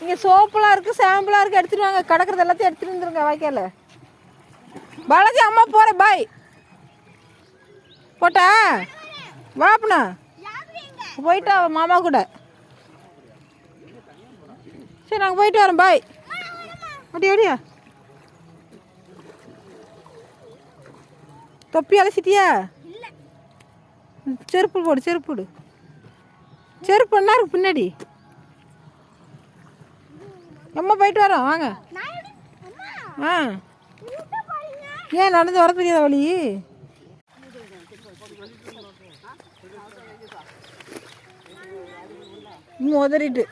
இங்கே சோப்புலாம் இருக்குது, ஷாம்புலாம் இருக்குது. எடுத்துகிட்டு வாங்க. கிடக்கிறது எல்லாத்தையும் எடுத்துகிட்டு வந்துருங்க வாய்க்கால. பாலாஜி அம்மா போகிறேன். பாய். போட்டா வாப்பண்ணா போயிட்டா மாமா கூட. சரி நாங்கள் போயிட்டு வரோம். பாய். அப்படியா அப்படியா தொப்பி அலசிட்டியா? செருப்பு போடு, செருப்பு போடு. செருப்பு என்ன இருக்கு பின்னாடி? அம்மா போயிட்டு வரோம் வாங்க. ஆ ஏன் நடந்து வர தெரியாத வழி? உதறிட்டு